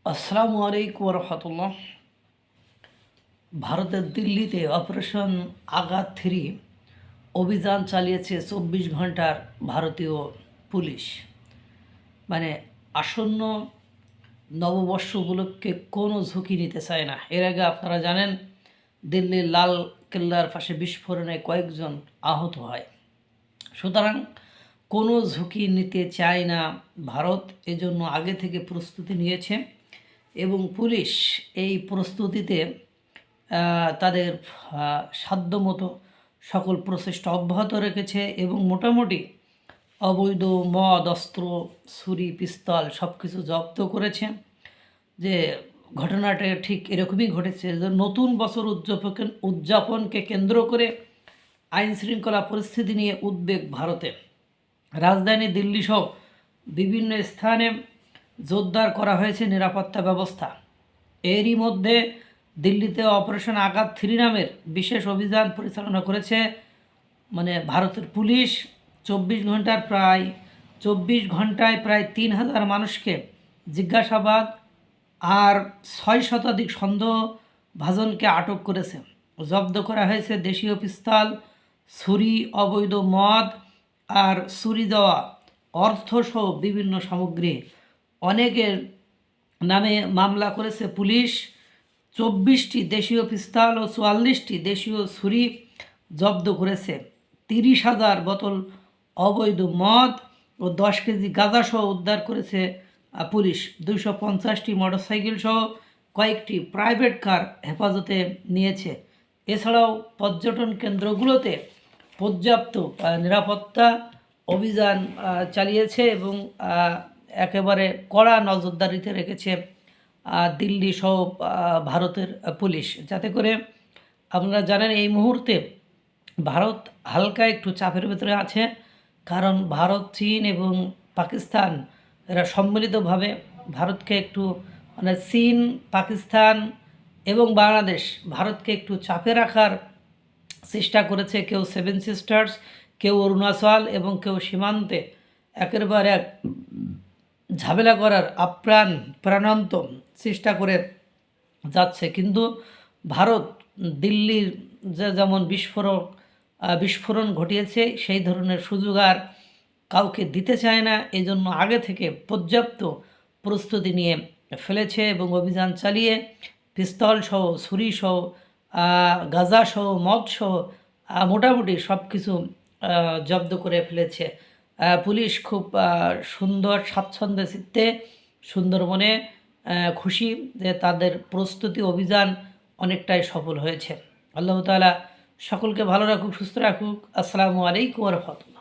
আসসালামু আলাইকুম রহমতুল্লাহ। ভারতের দিল্লিতে অপারেশন আঘাত 3 অভিযান চালিয়েছে 24 ঘন্টার ভারতীয় পুলিশ। মানে আসন্ন নববর্ষ উপলক্ষে কোনো ঝুঁকি নিতে চায় না। এর আগে আপনারা জানেন দিল্লির লাল কেল্লার পাশে বিস্ফোরণে কয়েকজন আহত হয়। সুতরাং কোনো ঝুঁকি নিতে চায় না ভারত, এজন্য আগে থেকে প্রস্তুতি নিয়েছে এবং পুলিশ এই প্রস্তুতিতে তাদের সাধ্যমতো সকল প্রচেষ্টা অব্যাহত রেখেছে এবং মোটামুটি অবৈধ মদ, অস্ত্র, ছুরি, পিস্তল সব কিছু জব্দ করেছে। যে ঘটনাটা ঠিক এরকমই ঘটেছে যে নতুন বছর উদযাপনকে কেন্দ্র করে আইন শৃঙ্খলা পরিস্থিতি নিয়ে উদ্বেগ ভারতে। রাজধানী দিল্লি সহ বিভিন্ন স্থানে জোরদার করা হয়েছে নিরাপত্তা ব্যবস্থা। এরই মধ্যে দিল্লিতে অপারেশন আঘাত 3 নামের বিশেষ অভিযান পরিচালনা করেছে ভারতের পুলিশ। 24 ঘন্টায় প্রায় 3000 মানুষকে জিজ্ঞাসাবাদ আর 6 শতাধিক সন্দেহভাজনকে আটক করেছে। জব্দ করা হয়েছে দেশীয় পিস্তল, ছুরি, অবৈধ মদ আর চুরি দেওয়া অর্থসহ বিভিন্ন সামগ্রী। অনেকের নামে মামলা করেছে পুলিশ। 24টি দেশীয় পিস্তল ও 44টি দেশীয় ছুরি জব্দ করেছে। 30,000 বোতল অবৈধ মদ ও 10 কেজি গাঁজাসহ উদ্ধার করেছে পুলিশ। 250টি মোটরসাইকেল সহ কয়েকটি প্রাইভেট কার হেফাজতে নিয়েছে। এছাড়াও পর্যটন কেন্দ্রগুলোতে পর্যাপ্ত নিরাপত্তা অভিযান চালিয়েছে এবং একেবারে কড়া নজরদারিতে রেখেছে দিল্লি সহ ভারতের পুলিশ, যাতে করে আপনারা জানেন এই মুহূর্তে ভারত হালকা একটু চাপের ভেতরে আছে। কারণ ভারত, চীন এবং পাকিস্তান এরা সম্মিলিতভাবে ভারতকে একটু চীন, পাকিস্তান এবং বাংলাদেশ ভারতকে একটু চাপে রাখার চেষ্টা করেছে। কেউ 7 সিস্টার্স, কেউ অরুণাচল এবং কেউ সীমান্তে একেবারে এক ঝামেলা করার প্রাণান্ত চেষ্টা করে যাচ্ছে। কিন্তু ভারত দিল্লির যেমন বিস্ফোরণ ঘটিয়েছে সেই ধরনের সুযোগ আর কাউকে দিতে চায় না। এই জন্য আগে থেকে পর্যাপ্ত প্রস্তুতি নিয়ে ফেলেছে এবং অভিযান চালিয়ে পিস্তল সহ, ছুরি সহ, গাঁজা সহ, মদ সহ মোটামুটি সব কিছু জব্দ করে ফেলেছে পুলিশ। খুব সুন্দর স্বাচ্ছন্দ্যে চিত্তে সুন্দরবনে খুশি যে তাদের প্রস্তুতি অভিযান অনেকটাই সফল হয়েছে। আল্লাহ তাআলা সকলকে ভালো রাখুক, সুস্থ রাখুক। আসসালামু আলাইকুম ওয়া রাহমাতুল্লাহ।